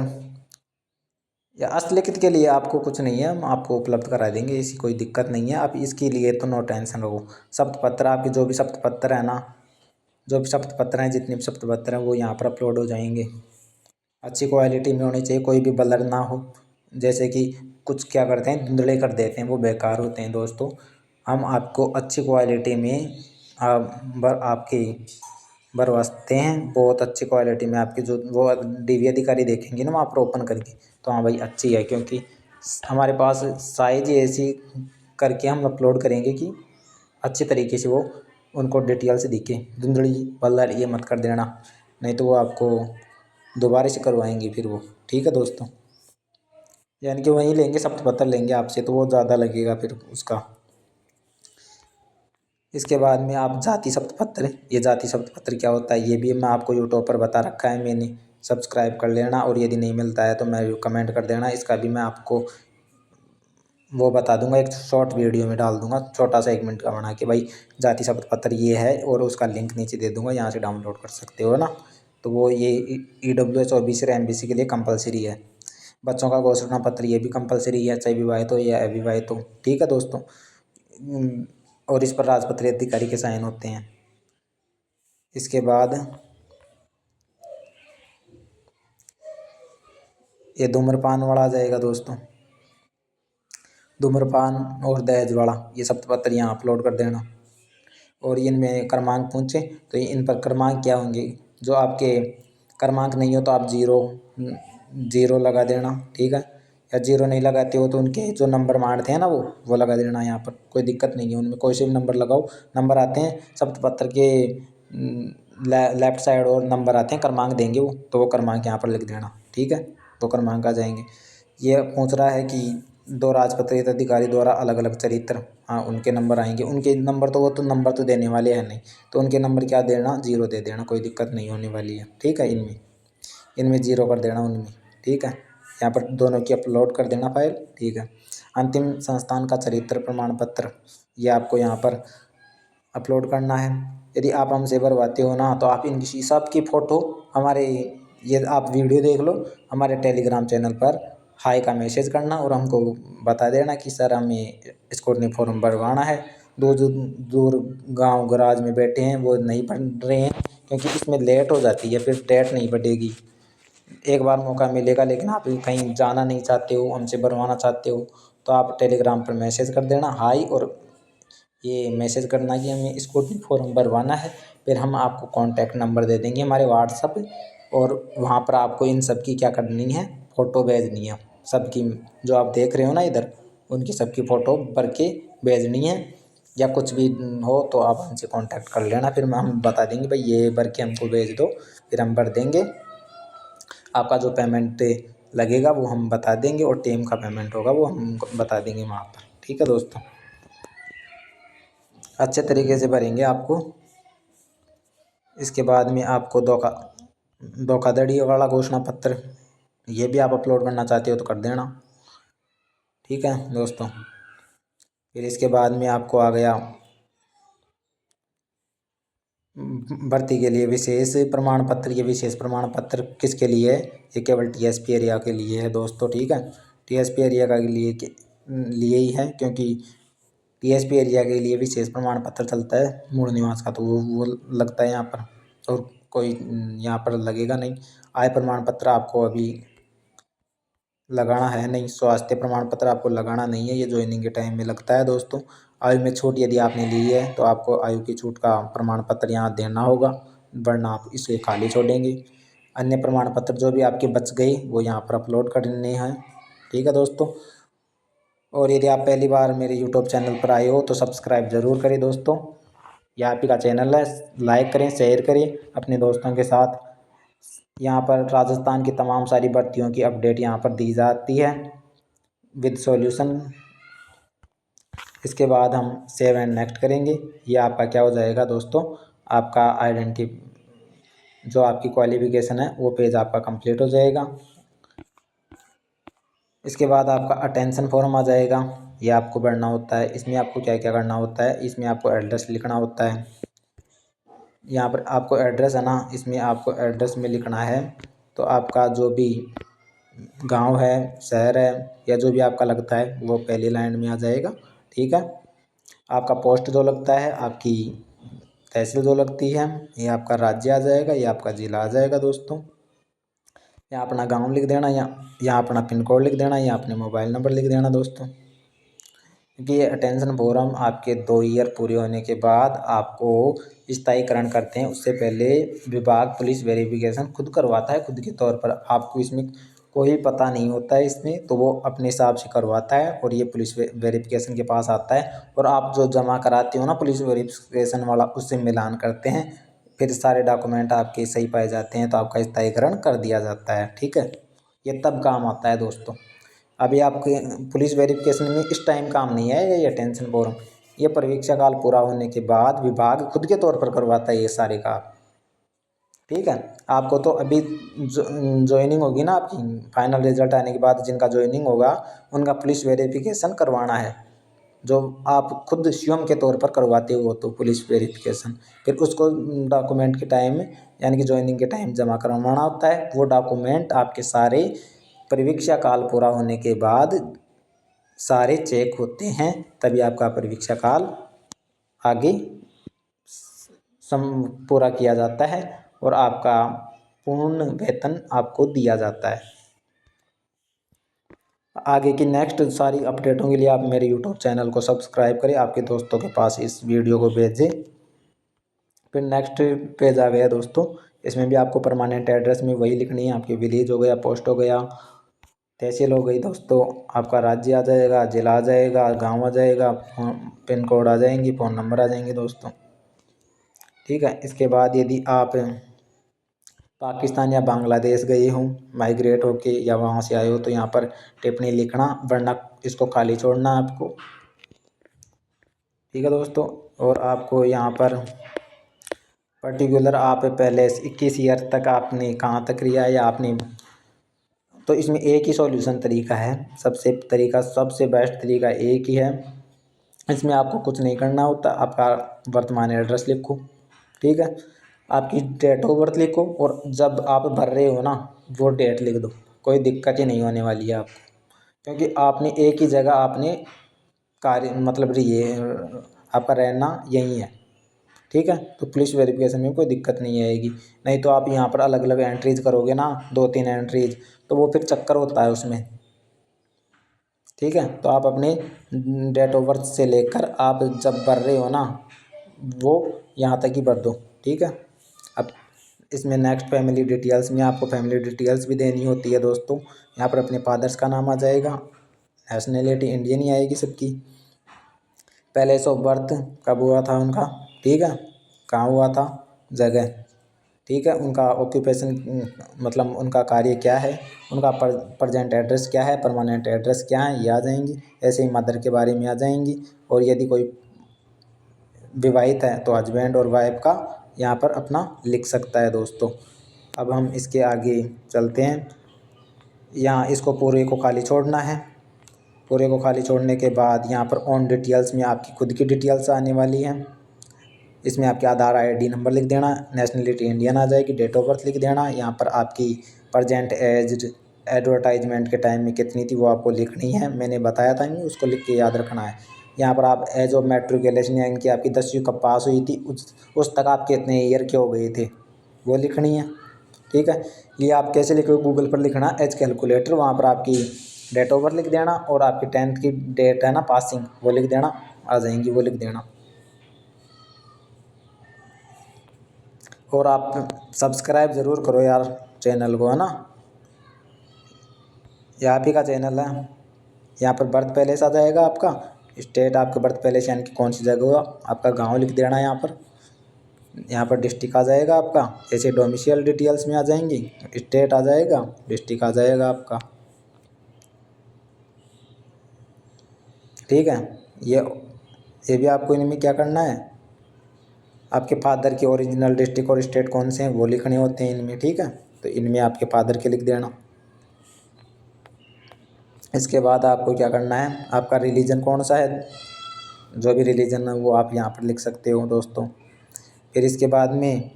या हस्तलिखित के लिए आपको कुछ नहीं है, हम आपको उपलब्ध करा देंगे, ऐसी कोई दिक्कत नहीं है। आप इसके लिए तो नो टेंशन रहो। शपथ आपके जो भी शपथ है ना, जो भी शपथ हैं, जितने भी शपथ हैं वो यहाँ पर अपलोड हो जाएंगे। अच्छी क्वालिटी में होनी चाहिए, कोई भी ब्लर ना हो। जैसे कि कुछ क्या करते हैं, धुंधले कर देते हैं, वो बेकार होते हैं दोस्तों। हम आपको अच्छी क्वालिटी में आपकी भरवाते हैं, बहुत अच्छी क्वालिटी में। आपकी जो वो डीवी अधिकारी देखेंगे ना वहाँ पर ओपन करके, तो हाँ भाई अच्छी है, क्योंकि हमारे पास साइज ऐसी करके हम अपलोड करेंगे कि अच्छे तरीके से वो उनको डिटेल से दिखे। धुंधली ब्लर ये मत कर देना, नहीं तो वो आपको दोबारा से करवाएंगे फिर वो। ठीक है दोस्तों, यानी कि वहीं लेंगे, शपथ लेंगे आपसे, तो वो ज़्यादा लगेगा फिर उसका। इसके बाद में आप जाति शपथ ये जाति शपथ क्या होता है ये भी मैं आपको यूट्यूब पर बता रखा है मैंने। सब्सक्राइब कर लेना, और यदि नहीं मिलता है तो मैं कमेंट कर देना, इसका भी मैं आपको वो बता दूंगा, एक शॉर्ट वीडियो में डाल दूंगा, छोटा सा 1 मिनट का बना के, भाई जाति शपथ ये है, और उसका लिंक नीचे दे दूंगा, यहाँ से डाउनलोड कर सकते हो ना। तो वो ये EWS OBC और MBC के लिए कंपलसरी है। बच्चों का घोषणा पत्र ये भी कंपलसरी है, चाहे विवाहित हो या अविवाहित हो। ठीक है दोस्तों, और इस पर राजपत्रित अधिकारी के साइन होते हैं। इसके बाद ये धूम्रपान वाला आ जाएगा दोस्तों, धूम्रपान और दहेज वाला, ये शपथ यहाँ अपलोड कर देना। और इनमें क्रमांक पूछे तो इन पर क्रमांक क्या होंगे, जो आपके क्रमांक नहीं हो तो आप जीरो लगा देना। ठीक है, या जीरो नहीं लगाते हो तो उनके जो नंबर मारते हैं ना वो लगा देना। यहाँ पर कोई दिक्कत नहीं है, उनमें कोई से भी नंबर लगाओ। नंबर आते हैं शपथ के लेफ्ट साइड, और नंबर आते हैं, क्रमांक देंगे वो, तो वो क्रमांक यहाँ पर लिख देना। ठीक है, तो क्रमांक आ जाएंगे। ये पूछ रहा है कि दो राजपत्रित अधिकारी द्वारा अलग अलग चरित्र, हाँ उनके नंबर आएंगे। उनके नंबर तो वो तो नंबर तो देने वाले हैं नहीं, तो उनके नंबर क्या देना, जीरो दे देना, कोई दिक्कत नहीं होने वाली है। ठीक है, इनमें जीरो कर देना उनमें। ठीक है, यहाँ पर दोनों की अपलोड कर देना फाइल। ठीक है, अंतिम संस्थान का चरित्र प्रमाण पत्र, ये आपको यहाँ पर अपलोड करना है। यदि आप हमसे भरवाते हो ना, तो आप इन सबकी फ़ोटो हमारे, ये आप वीडियो देख लो, हमारे टेलीग्राम चैनल पर हाई का मैसेज करना, और हमको बता देना कि सर हमें स्कूटनी फॉर्म भरवाना है। दूर दूर गांव गराज में बैठे हैं, वो नहीं भर रहे हैं, क्योंकि इसमें लेट हो जाती है, फिर डेट नहीं बढ़ेगी। एक बार मौका मिलेगा, लेकिन आप कहीं जाना नहीं चाहते हो, हमसे भरवाना चाहते हो, तो आप टेलीग्राम पर मैसेज कर देना हाई, और ये मैसेज करना कि हमें स्कूटनी फॉर्म भरवाना है। फिर हम आपको कॉन्टैक्ट नंबर दे देंगे हमारे व्हाट्सअप, और वहाँ पर आपको इन सब की क्या करनी है, फ़ोटो भेजनी है सबकी, जो आप देख रहे हो ना इधर, उनकी सबकी फ़ोटो भर के भेजनी है। या कुछ भी हो तो आप हमसे कांटेक्ट कर लेना, फिर हम बता देंगे भाई ये भर के हमको भेज दो, फिर हम भर देंगे। आपका जो पेमेंट लगेगा वो हम बता देंगे, और टीम का पेमेंट होगा वो हम बता देंगे वहाँ पर। ठीक है दोस्तों, अच्छे तरीके से भरेंगे आपको। इसके बाद में आपको धोखाधड़ी वाला घोषणा पत्र, ये भी आप अपलोड करना चाहते हो तो कर देना। ठीक है दोस्तों, फिर इसके बाद में आपको आ गया भर्ती के लिए विशेष प्रमाण पत्र। ये विशेष प्रमाण पत्र किसके लिए है, ये केवल TSP एरिया के लिए है दोस्तों। ठीक है, TSP एरिया का लिए ही है, क्योंकि TSP एरिया के लिए विशेष प्रमाण पत्र चलता है मूल निवास का, तो वो लगता है यहाँ पर, और कोई यहाँ पर लगेगा नहीं। आय प्रमाण पत्र आपको अभी लगाना है नहीं, स्वास्थ्य प्रमाण पत्र आपको लगाना नहीं है, ये ज्वाइनिंग के टाइम में लगता है दोस्तों। आयु में छूट यदि आपने ली है तो आपको आयु की छूट का प्रमाण पत्र यहाँ देना होगा, वरना आप इसे खाली छोड़ेंगे। अन्य प्रमाण पत्र जो भी आपके बच गए वो यहाँ पर अपलोड करने हैं। ठीक है दोस्तों, और यदि आप पहली बार मेरे यूट्यूब चैनल पर आए हो तो सब्सक्राइब ज़रूर करें दोस्तों। यह आप ही का चैनल है, लाइक करें, शेयर करें अपने दोस्तों के साथ। यहाँ पर राजस्थान की तमाम सारी भर्तियों की अपडेट यहाँ पर दी जाती है विद सॉल्यूशन। इसके बाद हम सेव एंड नेक्स्ट करेंगे। ये आपका क्या हो जाएगा दोस्तों, आपका जो आपकी क्वालिफ़िकेशन है वो पेज आपका कंप्लीट हो जाएगा। इसके बाद आपका अटेंशन फॉर्म आ जाएगा, ये आपको भरना होता है। इसमें आपको क्या क्या करना होता है, इसमें आपको एड्रेस लिखना होता है। यहाँ पर आपको एड्रेस है ना, इसमें आपको एड्रेस में लिखना है तो आपका जो भी गांव है, शहर है, या जो भी आपका लगता है वो पहली लाइन में आ जाएगा। ठीक है, आपका पोस्ट जो लगता है, आपकी तहसील जो लगती है, ये आपका राज्य आ जाएगा, ये आपका ज़िला आ जाएगा दोस्तों। यहाँ अपना गांव लिख देना, यहाँ अपना पिन कोड लिख देना, या अपने मोबाइल नंबर लिख देना दोस्तों। क्योंकि ये अटेंशन फोरम आपके 2 ईयर पूरे होने के बाद आपको स्थायीकरण करते हैं, उससे पहले विभाग पुलिस वेरिफिकेशन खुद करवाता है, खुद के तौर पर। आपको इसमें कोई पता नहीं होता है इसमें, तो वो अपने हिसाब से करवाता है और ये पुलिस वेरिफिकेशन के पास आता है, और आप जो जमा कराते हो ना पुलिस वेरिफिकेशन वाला, उससे मिलान करते हैं, फिर सारे डॉक्यूमेंट आपके सही पाए जाते हैं तो आपका स्थायीकरण कर दिया जाता है। ठीक है, ये तब काम आता है दोस्तों। अभी आपके पुलिस वेरिफिकेशन में इस टाइम काम नहीं है ये अटेंशन फोरम, ये परीक्षा काल पूरा होने के बाद विभाग खुद के तौर पर करवाता है ये सारे काम। ठीक है, आपको तो अभी ज्वाइनिंग होगी ना आपकी, फाइनल रिजल्ट आने के बाद जिनका ज्वाइनिंग होगा उनका पुलिस वेरिफिकेशन करवाना है, जो आप खुद स्वयं के तौर पर करवाते हो तो पुलिस वेरिफिकेशन। फिर उसको डॉक्यूमेंट के टाइम यानी कि ज्वाइनिंग के टाइम जमा करवाना होता है। वो डॉक्यूमेंट आपके सारे परीक्षा काल पूरा होने के बाद सारे चेक होते हैं, तभी आपका परीक्षा काल आगे पूरा किया जाता है और आपका पूर्ण वेतन आपको दिया जाता है। आगे की नेक्स्ट सारी अपडेटों के लिए आप मेरे यूट्यूब चैनल को सब्सक्राइब करें, आपके दोस्तों के पास इस वीडियो को भेजें। फिर नेक्स्ट पेज आ गया दोस्तों, इसमें भी आपको परमानेंट एड्रेस में वही लिखनी है, आपकी विलेज हो गया, पोस्ट हो गया, तहसील हो गई दोस्तों, आपका राज्य आ जाएगा, जिला आ जाएगा, गांव आ जाएगा, पिन कोड आ जाएंगी, फ़ोन नंबर आ जाएंगे दोस्तों। ठीक है, इसके बाद यदि आप पाकिस्तान या बांग्लादेश गए हो माइग्रेट होके या वहाँ से आए हो तो यहाँ पर टिप्पणी लिखना, वरना इसको खाली छोड़ना आपको। ठीक है दोस्तों, और आपको यहाँ पर पर्टिकुलर आप पहले 21 ईयर तक आपने कहाँ तक किया है या आपने, तो इसमें एक ही सॉल्यूशन तरीका है, सबसे बेस्ट तरीका एक ही है। इसमें आपको कुछ नहीं करना होता, आपका वर्तमान एड्रेस लिखो। ठीक है, आपकी डेट ऑफ बर्थ लिखो, और जब आप भर रहे हो ना वो डेट लिख दो, कोई दिक्कत ही नहीं होने वाली है आपको, क्योंकि आपने एक ही जगह आपने कार्य मतलब ये आपका रहना यही है। ठीक है, तो पुलिस वेरिफिकेशन में कोई दिक्कत नहीं आएगी। नहीं तो आप यहाँ पर अलग अलग एंट्रीज करोगे ना, 2-3 एंट्रीज, तो वो फिर चक्कर होता है उसमें। ठीक है, तो आप अपने डेट ऑफ बर्थ से लेकर आप जब भर रहे हो ना वो यहाँ तक ही भर दो। ठीक है, अब इसमें नेक्स्ट फैमिली डिटेल्स में आपको फैमिली डिटेल्स भी देनी होती है दोस्तों। यहाँ पर अपने फादर्स का नाम आ जाएगा, नेशनलिटी इंडियन ही आएगी सबकी, प्लेस ऑफ बर्थ कब हुआ था उनका, ठीक है, कहाँ हुआ था, जगह, ठीक है, उनका ऑक्यूपेशन मतलब उनका कार्य क्या है, उनका प्रेजेंट एड्रेस क्या है, परमानेंट एड्रेस क्या है, ये आ जाएंगी। ऐसे ही मदर के बारे में आ जाएंगी, और यदि कोई विवाहित है तो हस्बैंड और वाइफ का यहाँ पर अपना लिख सकता है दोस्तों। अब हम इसके आगे चलते हैं, यहाँ इसको पूरे को खाली छोड़ना है। पूरे को खाली छोड़ने के बाद यहाँ पर ऑन डिटेल्स में आपकी खुद की डिटेल्स आने वाली हैं। इसमें आपके आधार ID नंबर लिख देना, नेशनलिटी इंडियन आ जाएगी, डेट ऑफ बर्थ लिख देना। यहाँ पर आपकी प्रेजेंट एज एडवर्टाइजमेंट के टाइम में कितनी थी वो आपको लिखनी है, मैंने बताया था नहीं, उसको लिख के याद रखना है। यहाँ पर आप एज ऑफ मैट्रिकुलेशन यानी कि आपकी 10वीं कब पास हुई थी उस तक आप कितने ईयर के हो गए थे वो लिखनी है। ठीक है, ये आप कैसे लिखोगे, गूगल पर लिखना एज कैलकुलेटर, वहाँ पर आपकी डेट ऑफ बर्थ लिख देना और आपकी 10th की डेट है ना पासिंग वो लिख देना, आ जाएंगी वो लिख देना। और आप सब्सक्राइब ज़रूर करो यार चैनल को, है ना, ये आप ही का चैनल है। यहाँ पर बर्थ पैलेस आ जाएगा आपका, स्टेट आपका बर्थ पैलेस यानी कि कौन सी जगह हुआ, आपका गांव लिख देना यहाँ पर डिस्ट्रिक्ट आ जाएगा आपका, जैसे डोमिसाइल डिटेल्स में आ जाएंगी, स्टेट आ जाएगा, डिस्ट्रिक्ट आ जाएगा आपका। ठीक है, ये भी आपको इनमें क्या करना है, आपके फादर के ओरिजिनल डिस्ट्रिक्ट और स्टेट कौन से हैं वो लिखने होते हैं इनमें। ठीक है, तो इनमें आपके फादर के लिख देना। इसके बाद आपको क्या करना है, आपका रिलीजन कौन सा है, जो भी रिलीजन है वो आप यहाँ पर लिख सकते हो दोस्तों। फिर इसके बाद में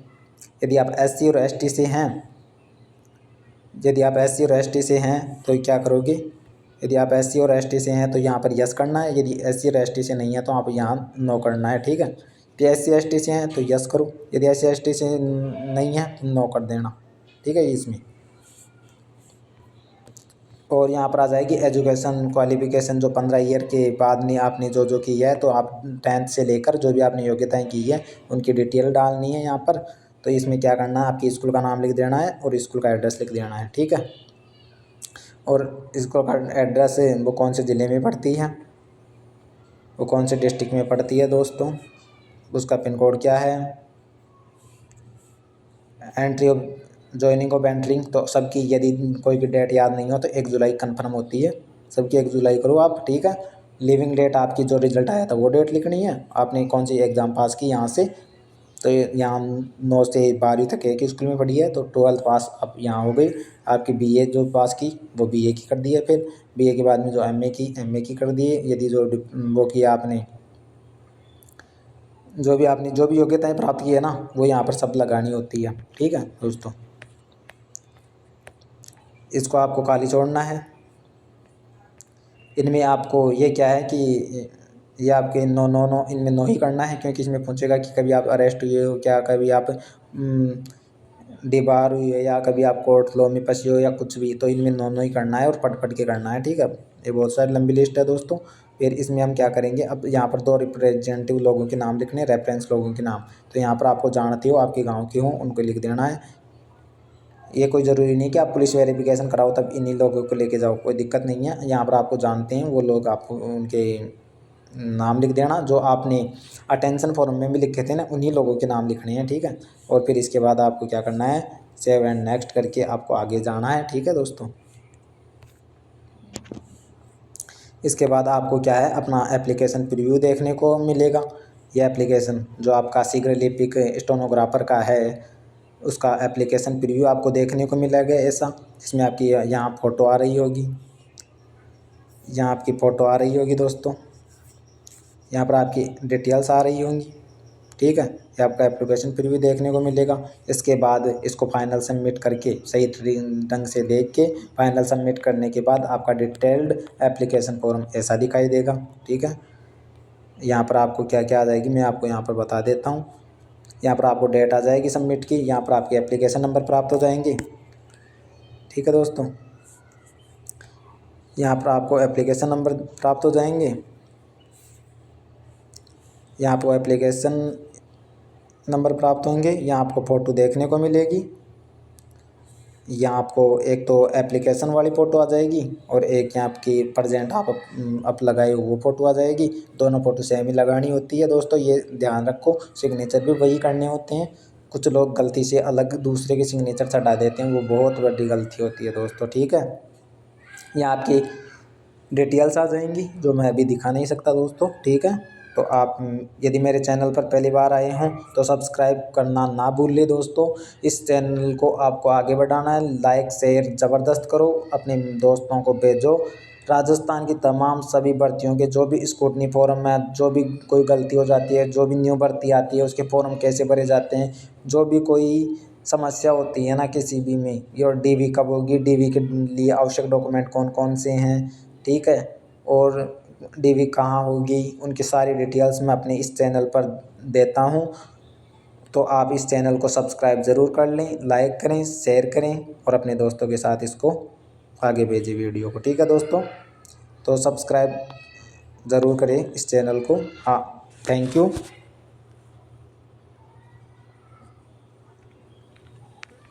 यदि आप SC और ST से हैं यदि आप SC और ST से हैं तो क्या करोगे, यदि आप SC और ST से हैं तो यहाँ पर यस करना है, यदि SC और ST से नहीं है तो आप यहाँ नो करना है। ठीक है, यदि SC ST से हैं तो यस करो, यदि SC ST से नहीं है तो नो कर देना। ठीक है इसमें। और यहाँ पर आ जाएगी एजुकेशन क्वालिफिकेशन, जो 15 ईयर के बाद में आपने जो जो की है, तो आप 10th से लेकर जो भी आपने योग्यताएं की है उनकी डिटेल डालनी है यहाँ पर। तो इसमें क्या करना है, आपकी स्कूल का नाम लिख देना है और स्कूल का एड्रेस लिख देना है। ठीक है, और स्कूल का एड्रेस वो कौन से ज़िले में पड़ती है, वो कौन से डिस्ट्रिक्ट में पड़ती है दोस्तों, उसका पिन कोड क्या है, entry of joining of entering, तो सबकी यदि कोई भी डेट याद नहीं हो तो 1 जुलाई कन्फर्म होती है, सबकी 1 जुलाई करो आप। ठीक है, लिविंग डेट आपकी जो रिजल्ट आया था वो डेट लिखनी है, आपने कौन सी एग्ज़ाम पास की यहाँ से, तो यहाँ 9 से 12वीं तक एक ही स्कूल में पढ़ी है, तो 12th पास अब यहाँ हो गई आपकी। BA जो पास की वो BA की कर दी है, फिर BA के बाद में जो MA की कर दी है। यदि जो वो किया आपने, जो भी योग्यताएं प्राप्त की है ना, वो यहाँ पर सब लगानी होती है। ठीक है दोस्तों, इसको आपको खाली छोड़ना है। इनमें आपको ये क्या है कि ये आपके नो नो नो इनमें नो ही करना है, क्योंकि इसमें पूछेगा कि कभी आप अरेस्ट हुए हो क्या, कभी आप डिबार हुई है, या कभी आप कोर्ट लॉ में फंसे हो, या कुछ भी, तो इनमें नो नो ही करना है और पढ़ के करना है। ठीक है, ये बहुत सारी लंबी लिस्ट है दोस्तों। फिर इसमें हम क्या करेंगे, अब यहाँ पर 2 रिप्रेजेंटेटिव लोगों के नाम लिखने, रेफरेंस लोगों के नाम, तो यहाँ पर आपको जानते हो आपके गाँव के हों उनको लिख देना है। ये कोई ज़रूरी नहीं कि आप पुलिस वेरिफिकेशन कराओ तब इन्हीं लोगों को लेके जाओ, कोई दिक्कत नहीं है। यहाँ पर आपको जानते हैं वो लोग, आप उनके नाम लिख देना, जो आपने अटेंशन फॉर्म में भी लिखे थे ना, उन्हीं लोगों के नाम लिखने हैं। ठीक है, और फिर इसके बाद आपको क्या करना है, सेव एंड नेक्स्ट करके आपको आगे जाना है। ठीक है दोस्तों, इसके बाद आपको क्या है, अपना एप्लीकेशन प्रीव्यू देखने को मिलेगा। यह एप्लीकेशन जो आपका शीघ्र लिपिक स्टेनोग्राफर का है, उसका एप्लीकेशन प्रीव्यू आपको देखने को मिलेगा ऐसा, जिसमें आपकी यहाँ फ़ोटो आ रही होगी, यहाँ आपकी फ़ोटो आ रही होगी दोस्तों, यहाँ पर आपकी डिटेल्स आ रही होंगी। ठीक है, ये आपका एप्लीकेशन प्रीव्यू देखने को मिलेगा। इसके बाद इसको फाइनल सबमिट करके सही ढंग से देख के फाइनल सबमिट करने के बाद आपका डिटेल्ड एप्लीकेशन फॉर्म ऐसा दिखाई देगा। ठीक है, यहाँ पर आपको क्या क्या आ जाएगी मैं आपको यहाँ पर बता देता हूँ। यहाँ पर आपको डेट आ जाएगी सबमिट की, यहाँ पर आपके एप्लीकेशन नंबर प्राप्त हो जाएंगे। ठीक है दोस्तों, यहाँ पर आपको एप्लीकेशन नंबर प्राप्त हो जाएंगे, यहाँ आपको एप्लीकेशन नंबर प्राप्त होंगे, यहाँ आपको फ़ोटो देखने को मिलेगी। यहाँ आपको एक तो एप्लीकेशन वाली फ़ोटो आ जाएगी और एक यहाँ आपकी प्रजेंट आप लगाए हुए वो फ़ोटो आ जाएगी। दोनों फ़ोटो सेम ही लगानी होती है दोस्तों, ये ध्यान रखो। सिग्नेचर भी वही करने होते हैं, कुछ लोग गलती से अलग दूसरे के सिग्नेचर चढ़ा देते हैं, वो बहुत बड़ी गलती होती है दोस्तों। ठीक है, यहाँ आपकी डिटेल्स आ जाएंगी जो मैं अभी दिखा नहीं सकता दोस्तों। ठीक है, तो आप यदि मेरे चैनल पर पहली बार आए हों तो सब्सक्राइब करना ना भूलें दोस्तों। इस चैनल को आपको आगे बढ़ाना है, लाइक शेयर ज़बरदस्त करो, अपने दोस्तों को भेजो। राजस्थान की तमाम सभी भर्तियों के जो भी स्क्रूटनी फॉर्म है, जो भी कोई गलती हो जाती है, जो भी न्यू भर्ती आती है उसके फॉर्म कैसे भरे जाते हैं, जो भी कोई समस्या होती है ना किसी भी में, ये DV कब होगी, DV के लिए आवश्यक डॉक्यूमेंट कौन कौन से हैं, ठीक है, और DV कहाँ होगी, उनकी सारी डिटेल्स मैं अपने इस चैनल पर देता हूँ। तो आप इस चैनल को सब्सक्राइब ज़रूर कर लें, लाइक करें, शेयर करें और अपने दोस्तों के साथ इसको आगे भेजें वीडियो को। ठीक है दोस्तों, तो सब्सक्राइब ज़रूर करें इस चैनल को। हाँ, थैंक यू।